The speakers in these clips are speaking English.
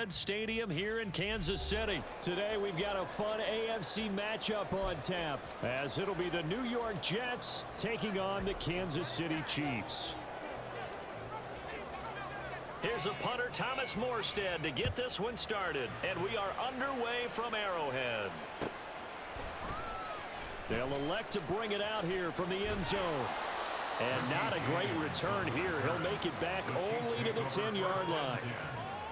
Arrowhead Stadium here in Kansas City. Today we've got a fun AFC matchup on tap, as it'll be the New York Jets taking on the Kansas City Chiefs. Here's a punter, Thomas Morstead, to get this one started. And we are underway from Arrowhead. They'll elect to bring it out here from the end zone. And not a great return here. He'll make it back only to the 10-yard line.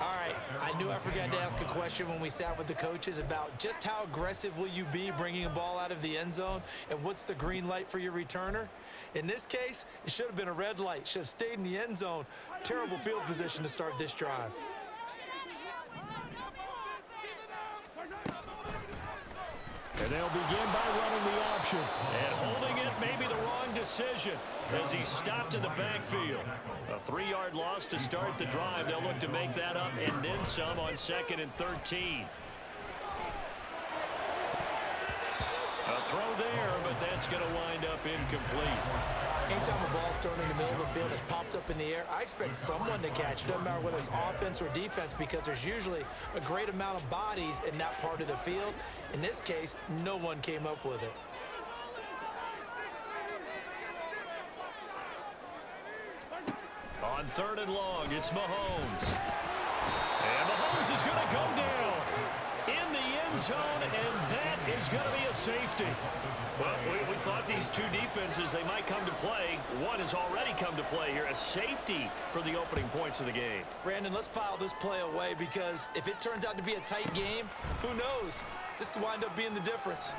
All right, I knew I forgot to ask a question when we sat with the coaches about just how aggressive will you be bringing a ball out of the end zone, and what's the green light for your returner? In this case, it should have been a red light. Should have stayed in the end zone. Terrible field position to start this drive. And they'll begin by running the option. And holding it may be the wrong decision as he stopped in the backfield. A 3-yard loss to start the drive. They'll look to make that up and then some on 2nd and 13. A throw there, but that's going to wind up incomplete. Anytime a ball's thrown in the middle of the field, it's popped up in the air, I expect someone to catch it. Doesn't matter whether it's offense or defense, because there's usually a great amount of bodies in that part of the field. In this case, no one came up with it. On 3rd and long, it's Mahomes. And Mahomes is going to go down in the end zone, and that is going to be a safety. Well, we thought these two defenses, they might come to play. One has already come to play here, a safety for the opening points of the game. Brandon, let's file this play away, because if it turns out to be a tight game, who knows? This could wind up being the difference.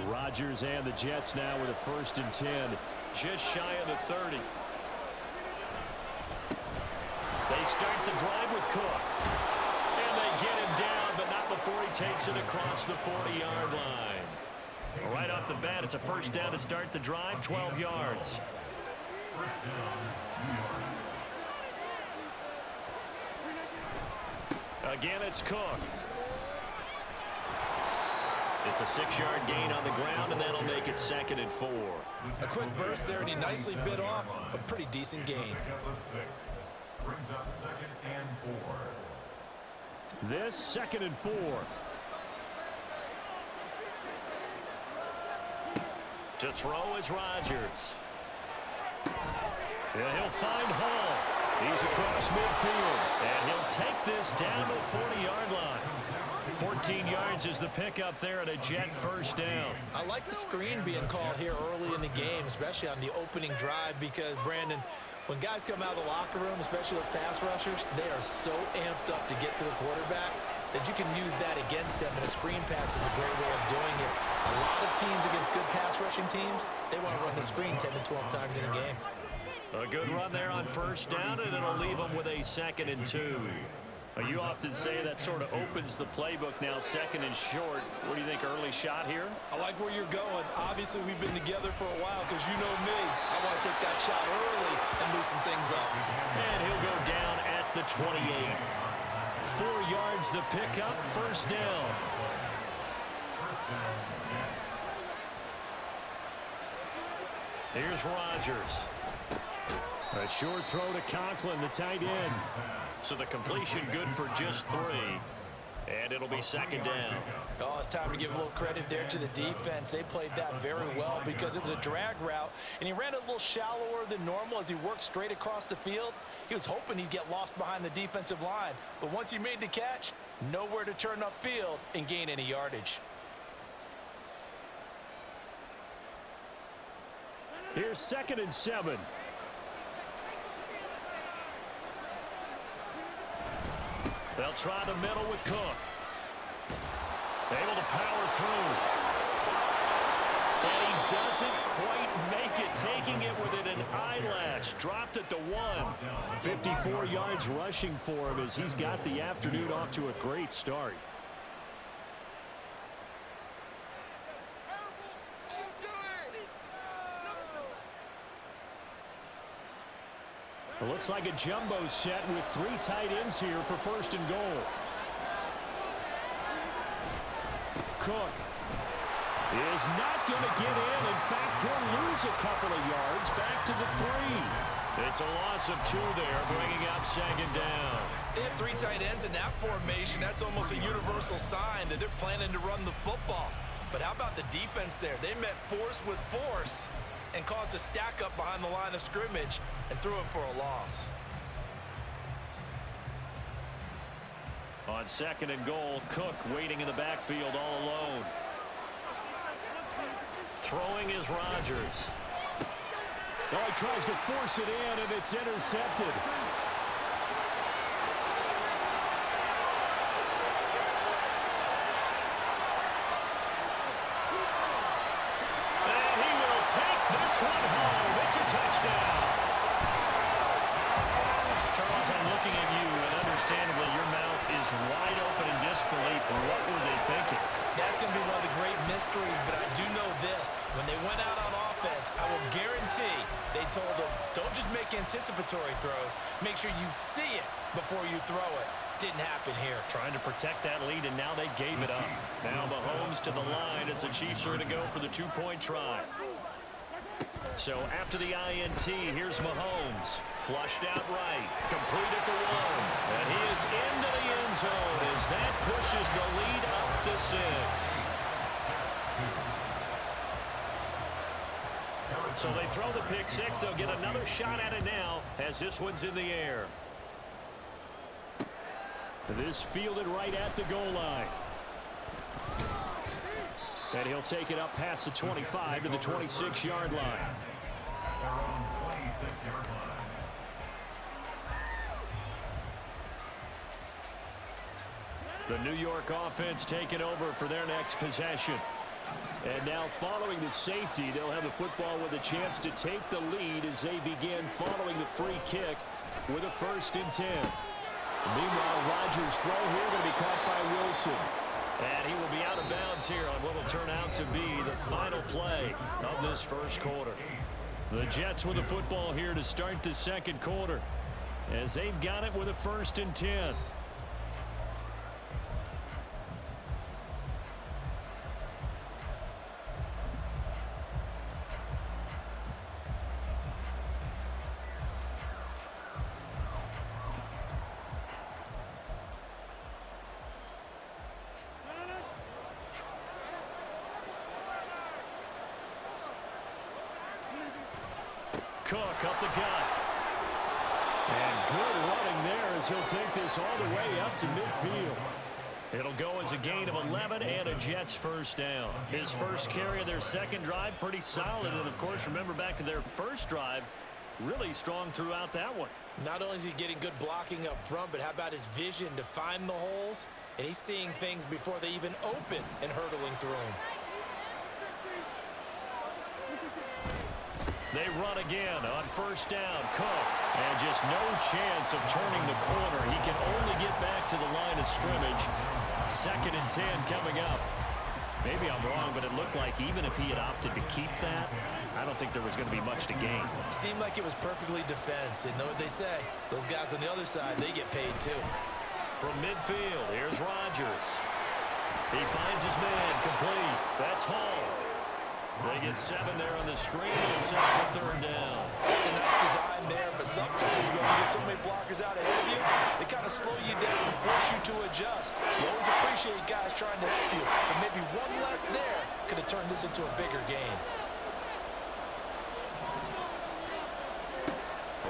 Rodgers and the Jets now with a 1st and 10. Just shy of the 30. They start the drive with Cook. And they get him down, but not before he takes it across the 40-yard line. Right off the bat, it's a 1st down to start the drive, 12 yards. Again, it's Cook. It's a 6-yard gain on the ground, and that'll make it 2nd and 4. A quick burst there, and he nicely bit off a pretty decent gain. Brings up 2nd and 4. This 2nd and 4. To throw is Rodgers. Yeah, he'll find Hall. He's across midfield, and he'll take this down to the 40-yard line. 14 yards is the pickup there at a Jet 1st down. I like the screen being called here early in the game, especially on the opening drive, because, Brandon, when guys come out of the locker room, especially those pass rushers, they are so amped up to get to the quarterback that you can use that against them, and a screen pass is a great way of doing it. A lot of teams against good pass rushing teams, they want to run the screen 10 to 12 times in a game. A good run there on 1st down, and it'll leave them with a 2nd and 2. You often say that sort of opens the playbook now, 2nd and short. What do you think, early shot here? I like where you're going. Obviously, we've been together for a while, because you know me. I want to take that shot early and loosen things up. And he'll go down at the 28. 4 yards the pickup, 1st down. Here's Rodgers. A short throw to Conklin, the tight end. So the completion good for just 3. And it'll be 2nd down. Oh, it's time to give a little credit there to the defense. They played that very well, because it was a drag route, and he ran a little shallower than normal as he worked straight across the field. He was hoping he'd get lost behind the defensive line, but once he made the catch, nowhere to turn upfield and gain any yardage. Here's 2nd and 7. They'll try the middle with Cook. Able to power through. And he doesn't quite make it, taking it within an eyelash. Dropped it to 1. 54 yards rushing for him as he's got the afternoon off to a great start. Well, looks like a jumbo set with 3 tight ends here for 1st and goal. Cook is not going to get in. In fact, he'll lose a couple of yards back to the 3. It's a loss of 2 there, bringing up 2nd down. They have 3 tight ends in that formation. That's almost a universal sign that they're planning to run the football. But how about the defense there? They met force with force and caused a stack up behind the line of scrimmage and threw him for a loss. On 2nd and goal, Cook waiting in the backfield all alone. Throwing is Rodgers. Oh, he tries to force it in, and it's intercepted. And he will take this one home. It's a touchdown. Charles, I'm looking at you, and understandably, your mouth is wide open in disbelief. What were they thinking? That's going to be one of the great mysteries, but I do know this. When they went out on offense, I will guarantee they told them, don't just make anticipatory throws. Make sure you see it before you throw it. Didn't happen here. Trying to protect that lead, and now they gave it up. Now Mahomes to the line as the Chiefs are to go for the 2-point try. So after the INT, here's Mahomes. Flushed out right. Complete at the 1. And he is into the end zone as that pushes the lead up to 6. So they throw the pick 6. They'll get another shot at it now as this one's in the air. This fielded right at the goal line. And he'll take it up past the 25 to the 26-yard line. Their own 26-yard line. The New York offense taking over for their next possession. And now following the safety, they'll have the football with a chance to take the lead as they begin following the free kick with a 1st and 10. Meanwhile, Rodgers' throw here going to be caught by Wilson. And he will be out of bounds here on what will turn out to be the final play of this 1st quarter. The Jets with the football here to start the 2nd quarter as they've got it with a 1st and 10. Cook up the gut. And good running there as he'll take this all the way up to midfield. It'll go as a gain of 11 and a Jets 1st down. His first carry of their 2nd drive, pretty solid. And, of course, remember back to their 1st drive, really strong throughout that one. Not only is he getting good blocking up front, but how about his vision to find the holes? And he's seeing things before they even open and hurdling through them. They run again on 1st down. Cook. And just no chance of turning the corner. He can only get back to the line of scrimmage. 2nd and 10 coming up. Maybe I'm wrong, but it looked like even if he had opted to keep that, I don't think there was going to be much to gain. Seemed like it was perfectly defense. And know what they say? Those guys on the other side, they get paid too. From midfield, here's Rodgers. He finds his man complete. That's Hall. They get 7 there on the screen, and it's set for 3rd down. It's a nice design there, but sometimes, though, you get so many blockers out ahead of you, they kind of slow you down and force you to adjust. You always appreciate guys trying to help you, but maybe one less there could have turned this into a bigger game.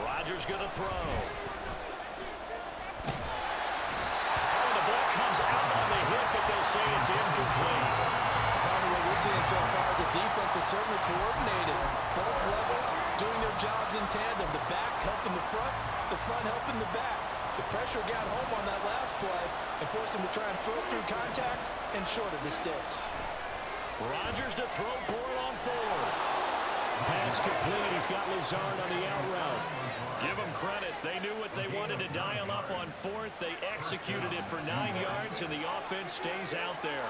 Rodgers going to throw. And the ball comes out on the hit, but they'll say it's incomplete. What we're seeing so far is a defense that's certainly coordinated. Both levels doing their jobs in tandem. The back helping the front helping the back. The pressure got home on that last play and forced him to try and throw through contact and short of the sticks. Rodgers to throw for it on 4th. Pass complete. He's got Lazard on the out route. Give them credit. They knew what they wanted to dial up on 4th. They executed it for 9 yards, and the offense stays out there.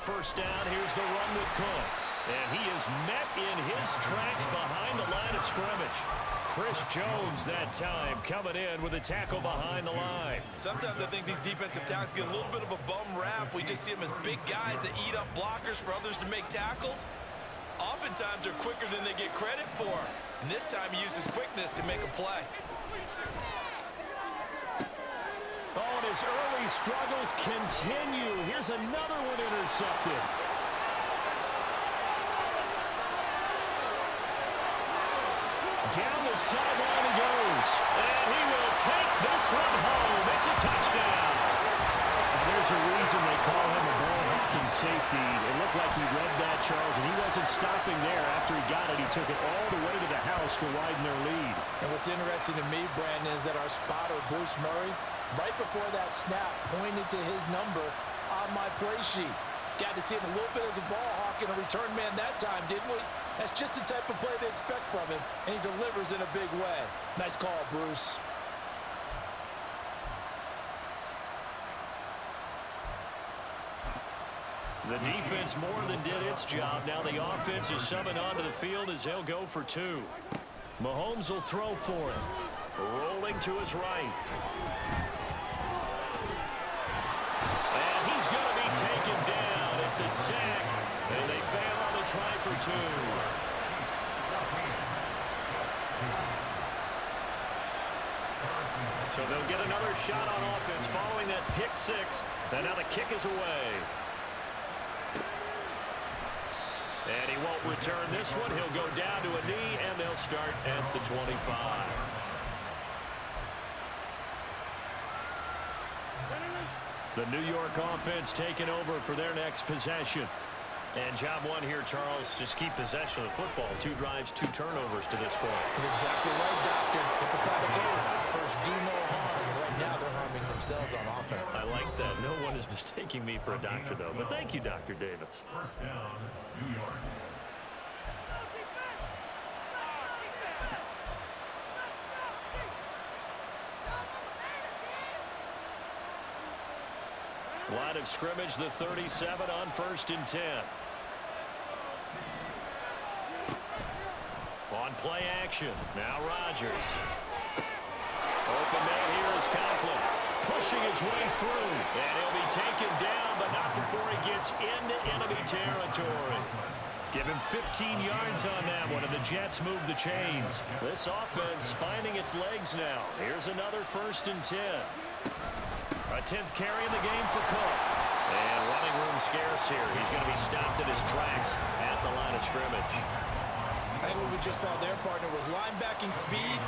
1st down, here's the run with Cook. And he is met in his tracks behind the line of scrimmage. Chris Jones that time coming in with a tackle behind the line. Sometimes I think these defensive tackles get a little bit of a bum rap. We just see them as big guys that eat up blockers for others to make tackles. Oftentimes they're quicker than they get credit for. And this time he used his quickness to make a play. Oh, and his early struggles continue. Here's another one intercepted. Down the sideline he goes. And he will take this one home. It's a touchdown. There's a reason they call him a ball-hawking safety. It looked like he read that, Charles, and he wasn't stopping there. After he got it, he took it all the way to the house to widen their lead. And what's interesting to me, Brandon, is that our spotter, Bruce Murray, right before that snap, pointed to his number on my play sheet. Got to see him a little bit as a ball hawk and a return man that time, didn't we? That's just the type of play they expect from him, and he delivers in a big way. Nice call, Bruce. The defense more than did its job. Now the offense is subbing onto the field as they'll go for two. Mahomes will throw for him. Rolling to his right. And he's going to be taken down. It's a sack, and they fail on the try for two. So they'll get another shot on offense following that pick six. And now the kick is away. And he won't return this one. He'll go down to a knee, and they'll start at the 25. The New York offense taking over for their next possession. And job one here, Charles, just keep possession of the football. 2 drives, 2 turnovers to this point. You're exactly right, Doctor. Hippocratic oath. First, do no harm. And right now, they're harming themselves on offense. I like that. No one is mistaking me for a doctor, though. But thank you, Dr. Davis. First down, New York. Line of scrimmage, the 37 on 1st and 10. On play action, now Rodgers. Open man here is Conklin, pushing his way through, and he'll be taken down, but not before he gets into enemy territory. Give him 15 yards on that one, and the Jets move the chains. This offense finding its legs now. Here's another 1st and 10. A 10th carry in the game for Cook. And running room scarce here. He's going to be stopped in his tracks at the line of scrimmage. I think what we just saw there, partner, was linebacking speed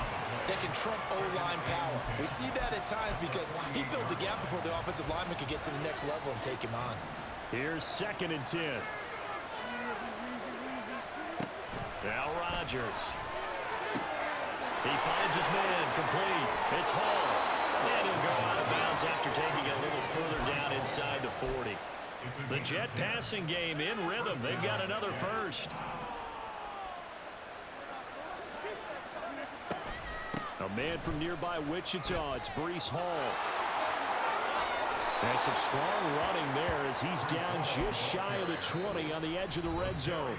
that can trump O-line power. We see that at times because he filled the gap before the offensive lineman could get to the next level and take him on. Here's 2nd and 10. Now Rodgers. He finds his man complete. It's Hall. And he'll go out of bounds after taking a little further down inside the 40. The Jet passing game in rhythm. They've got another first. A man from nearby Wichita, it's Breece Hall. And some strong running there as he's down just shy of the 20 on the edge of the red zone.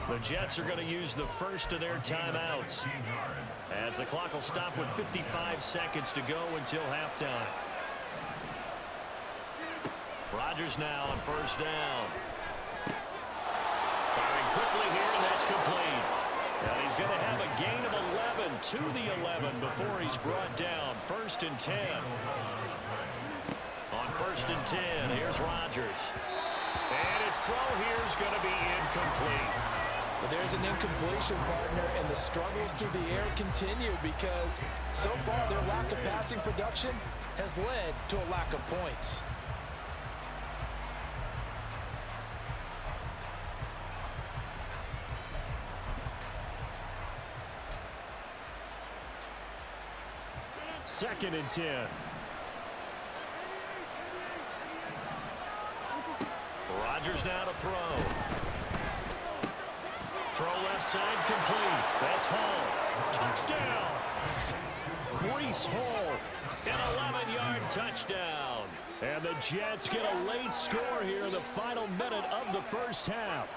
The Jets are going to use the first of their timeouts, as the clock will stop with 55 seconds to go until halftime. Rodgers now on 1st down. Firing quickly here, and that's complete. And he's going to have a gain of 11 to the 11 before he's brought down. 1st and 10. On 1st and 10, here's Rodgers. And his throw here is going to be incomplete. But there's an incompletion, partner, and the struggles through the air continue because so far their lack of passing production has led to a lack of points. Second and 10. Rodgers now to throw. Throw left side complete. That's Hall. Touchdown. Breece Hall. An 11-yard touchdown. And the Jets get a late score here in the final minute of the first half.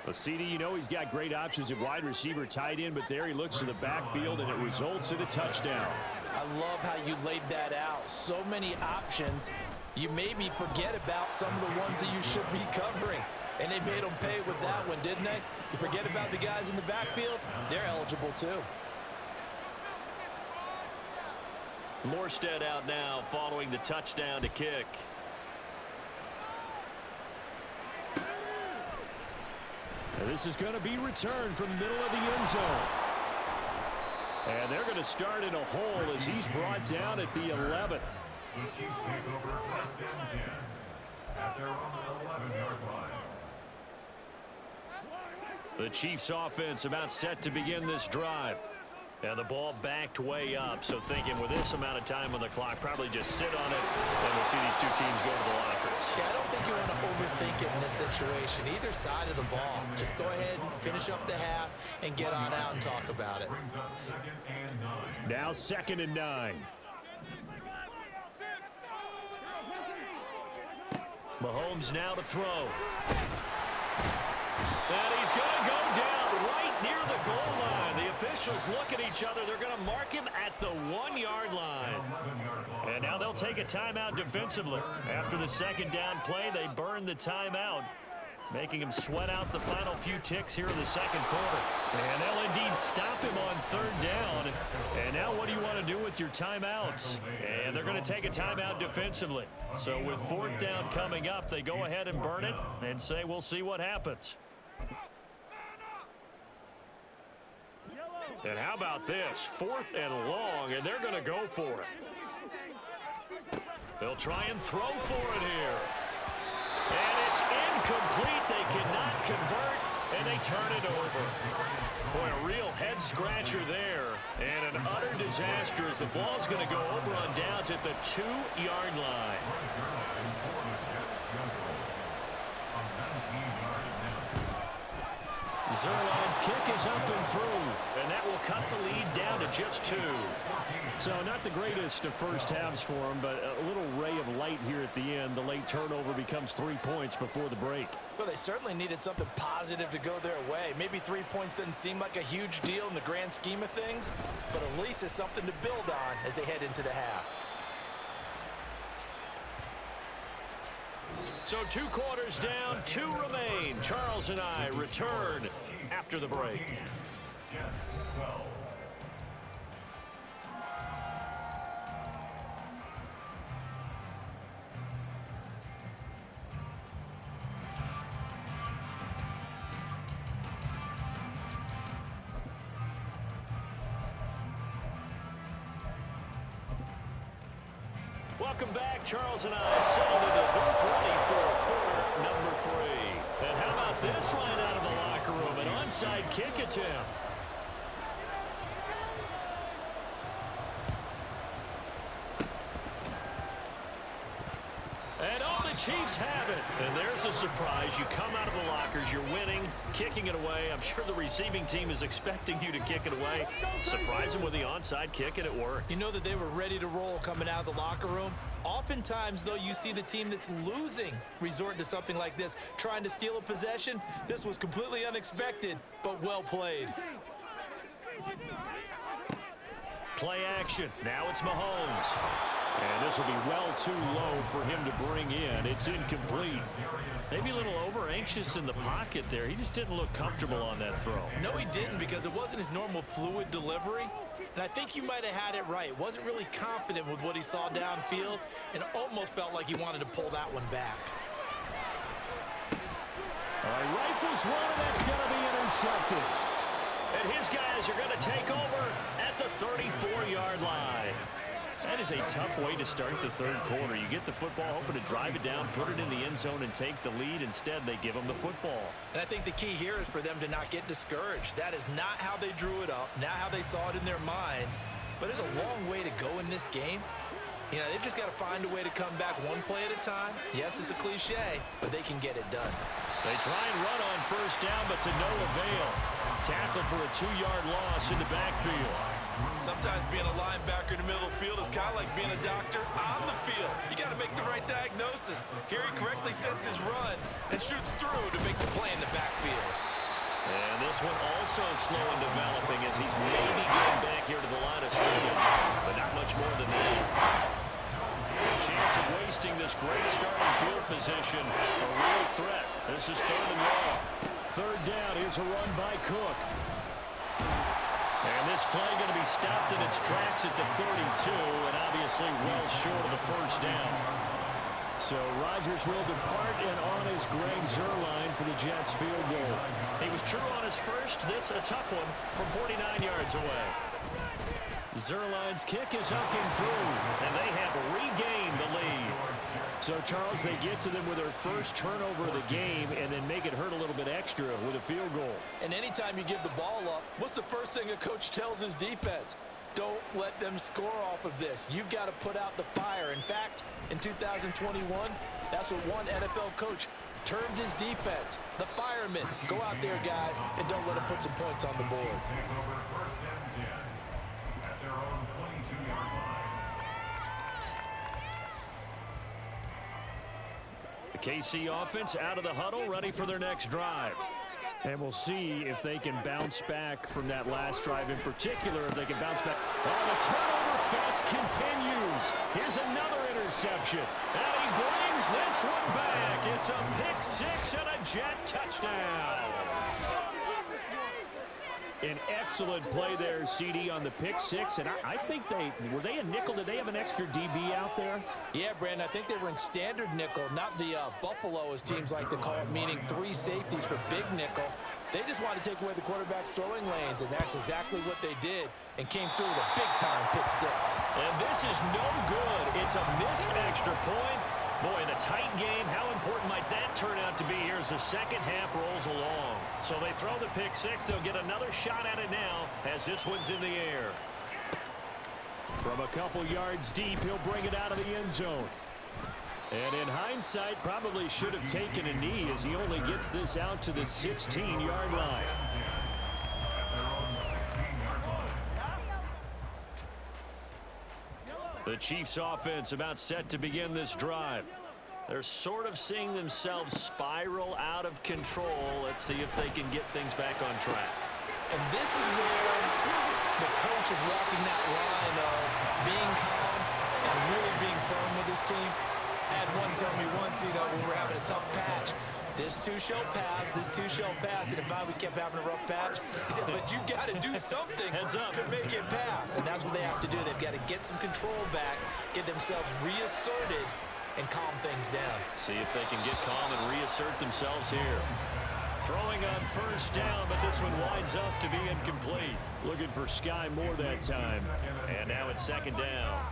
Well, CD, you know he's got great options at wide receiver, tight end, but there he looks to the backfield, and it results in a touchdown. I love how you laid that out. So many options. You made me forget about some of the ones that you should be covering. And they made them pay with that one, didn't they? You forget about the guys in the backfield, they're eligible too. Morstead out now following the touchdown to kick. And this is going to be returned from the middle of the end zone. And they're going to start in a hole as he's brought down at the 11. The Chiefs take over first and 10 at their own 11-yard line. The Chiefs offense about set to begin this drive. And the ball backed way up, so thinking with this amount of time on the clock, probably just sit on it, and we'll see these two teams go to the lockers. Yeah, I don't think you want to overthink it in this situation. Either side of the ball. Just go ahead and finish up the half and get on out and talk about it. Brings up 2nd and 9. Now 2nd and 9. Mahomes now to throw. And he's going to go down right near the goal line. The officials look at each other. They're going to mark him at the 1-yard line. And now they'll take a timeout defensively. After the second down play, they burn the timeout, making him sweat out the final few ticks here in the second quarter. And they'll indeed stop him on 3rd down. And now what do you want to do with your timeouts? And they're going to take a timeout defensively. So with 4th down coming up, they go ahead and burn it and say, we'll see what happens. And how about this? 4th and long, and they're going to go for it. They'll try and throw for it here. And it's incomplete. They cannot convert, and they turn it over. Boy, a real head-scratcher there, and an utter disaster as the ball's going to go over on downs at the 2-yard line. Zerline's kick is up and through, and that will cut the lead down to just 2. So not the greatest of first halves for him, but a little ray of light here at the end. The late turnover becomes 3 points before the break. Well, they certainly needed something positive to go their way. Maybe 3 points doesn't seem like a huge deal in the grand scheme of things, but at least it's something to build on as they head into the half. So 2 quarters down, 2 remain. Charles and I return after the break. Jets 12. Welcome back. Charles and I settled into the booth ready for quarter number 3. And how about this line out of the locker room? An onside kick attempt. And oh, the Chiefs have it. And there's a surprise. You come out of the lockers, you're winning, kicking it away. I'm sure the receiving team is expecting you to kick it away. Surprise them with the onside kick, and it worked. You know that they were ready to roll coming out of the locker room. Oftentimes, though, you see the team that's losing resort to something like this, trying to steal a possession. This was completely unexpected, but well played. Play action. Now it's Mahomes. And this will be well too low for him to bring in. It's incomplete. Maybe a little over-anxious in the pocket there. He just didn't look comfortable on that throw. No, he didn't, because it wasn't his normal fluid delivery. And I think you might have had it right. Wasn't really confident with what he saw downfield and almost felt like he wanted to pull that one back. All right, rifles one, and that's going to be intercepted. And his guys are going to take over at the 34-yard line. That is a tough way to start the third quarter. You get the football, hoping to drive it down, put it in the end zone, and take the lead. Instead, they give them the football. And I think the key here is for them to not get discouraged. That is not how they drew it up, not how they saw it in their minds. But there's a long way to go in this game. You know, they've just got to find a way to come back one play at a time. Yes, it's a cliche, but they can get it done. They try and run on first down, but to no avail. Tackled for a 2-yard loss in the backfield. Sometimes being a linebacker in the middle of the field is kind of like being a doctor on the field. You got to make the right diagnosis. Here he correctly sets his run and shoots through to make the play in the backfield. And this one also slow in developing as he's maybe getting back here to the line of scrimmage, but not much more than that. A chance of wasting this great starting field position, a real threat. This is 3rd and long. 3rd down, here's a run by Cook. And this play going to be stopped in its tracks at the 32, and obviously well short of the 1st down. So Rodgers will depart, and on is Greg Zuerlein for the Jets field goal. He was true on his first. This a tough one from 49 yards away. Zuerlein's kick is up and through, and they have regained the lead. So, Charles, they get to them with their first turnover of the game and then make it hurt a little bit extra with a field goal. And anytime you give the ball up, what's the first thing a coach tells his defense? Don't let them score off of this. You've got to put out the fire. In fact, in 2021, that's what one NFL coach termed his defense. The firemen. Go out there, guys, and don't let them put some points on the board. The KC offense out of the huddle, ready for their next drive. And we'll see if they can bounce back from that last drive in particular, if they can bounce back. Oh, the turnover fest continues. Here's another interception. And he brings this one back. It's a pick 6 and a Jet touchdown. An excellent play there, CD, on the pick 6. And I think were they a nickel? Did they have an extra DB out there? Yeah, Brandon, I think they were in standard nickel, not the Buffalo, as teams like to call it, meaning 3 safeties for big nickel. They just wanted to take away the quarterback's throwing lanes, and that's exactly what they did, and came through with a big-time pick 6. And this is no good. It's a missed extra point. Boy, in a tight game, how important might that turn out to be here as the second half rolls along? So they throw the pick 6. They'll get another shot at it now as this one's in the air. From a couple yards deep, he'll bring it out of the end zone. And in hindsight, probably should have taken a knee as he only gets this out to the 16-yard line. The Chiefs offense about set to begin this drive. They're sort of seeing themselves spiral out of control. Let's see if they can get things back on track. And this is where the coach is walking that line of being calm and really being firm with his team. I had one tell me once, when we were having a tough patch, this too shall pass, this too shall pass. And if we kept having a rough patch, he said, but you got to do something to make it pass. And that's what they have to do. They've got to get some control back, get themselves reasserted, and calm things down. See if they can get calm and reassert themselves here. Throwing on first down, but this one winds up to be incomplete. Looking for Sky Moore that time. And now it's 2nd down.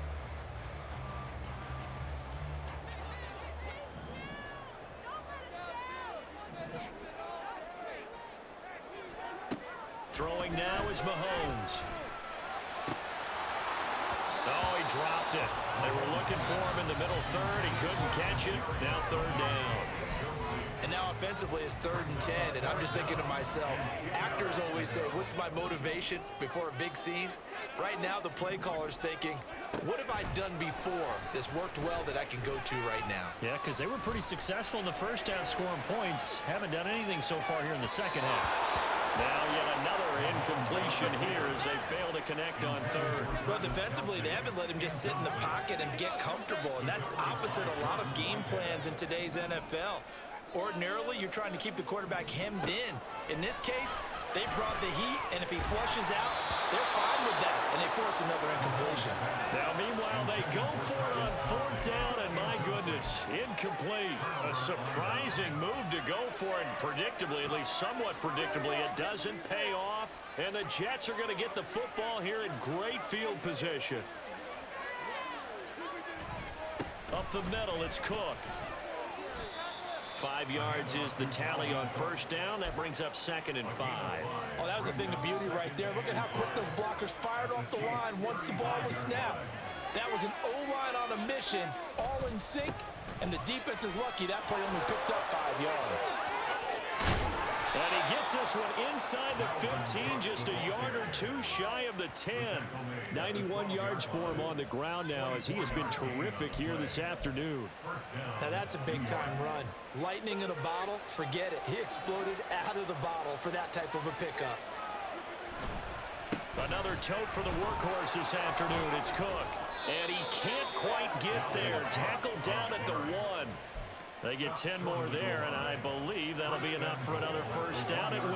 Throwing now is Mahomes. Oh, he dropped it. They were looking for him in the middle 3rd. He couldn't catch it. Now 3rd down. And now offensively it's 3rd and 10, and I'm just thinking to myself, actors always say, what's my motivation before a big scene? Right now the play caller's thinking, what have I done before that's worked well that I can go to right now? Yeah, because they were pretty successful in the first half scoring points. Haven't done anything so far here in the second half. Now yet another incompletion here as they fail to connect on 3rd. Well, defensively, they haven't let him just sit in the pocket and get comfortable, and that's opposite a lot of game plans in today's NFL. Ordinarily, you're trying to keep the quarterback hemmed in. In this case, they brought the heat, and if he flushes out, they're fine with that, and they force another incompletion. Now, meanwhile, they go for it on 4th down, and my goodness, incomplete. A surprising move to go for it, and predictably, at least somewhat predictably, it doesn't pay off, and the Jets are going to get the football here in great field position. Up the middle, it's Cook. 5 yards is the tally on first down. That brings up 2nd and 5. Oh, that was a thing of beauty right there. Look at how quick those blockers fired off the line once the ball was snapped. That was an O-line on a mission, all in sync, and the defense is lucky that play only picked up 5 yards. And he gets this one inside the 15, just a yard or two shy of the 10. 91 yards for him on the ground now as he has been terrific here this afternoon. Now that's a big-time run. Lightning in a bottle, forget it. He exploded out of the bottle for that type of a pickup. Another tote for the workhorse this afternoon. It's Cook. And he can't quite get there. Tackled down at the 1. They get 10 more there, and I believe that'll be enough for another first down. It will.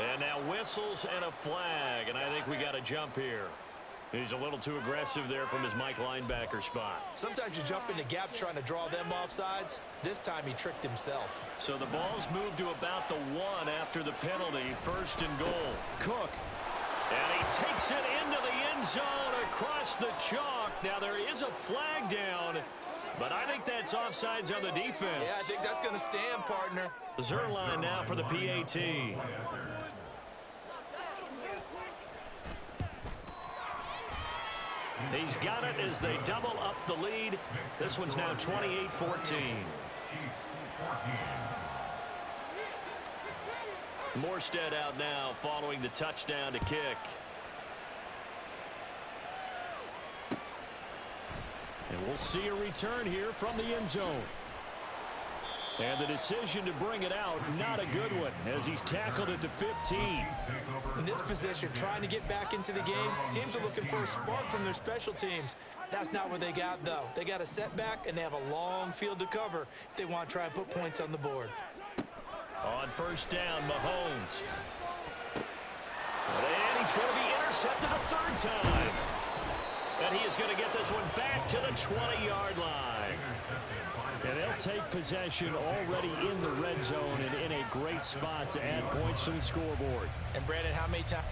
And now whistles and a flag, and I think we got to jump here. He's a little too aggressive there from his Mike linebacker spot. Sometimes you jump into gaps trying to draw them off sides. This time he tricked himself. So the ball's moved to about the 1 after the penalty. First and goal. Cook. And he takes it into the end zone across the chalk. Now there is a flag down, but I think that's offsides on the defense. Yeah, I think that's going to stand, partner. Zerline now for the PAT. He's got it as they double up the lead. This one's now 28-14. Morstead out now following the touchdown to kick. And we'll see a return here from the end zone. And the decision to bring it out, not a good one, as he's tackled at the 15. In this position, trying to get back into the game, teams are looking for a spark from their special teams. That's not what they got, though. They got a setback, and they have a long field to cover if they want to try and put points on the board. On first down, Mahomes. And he's going to be intercepted a third time. And he is going to get this one back to the 20-yard line. And they'll take possession already in the red zone and in a great spot to add points to the scoreboard. And, Brandon, how many times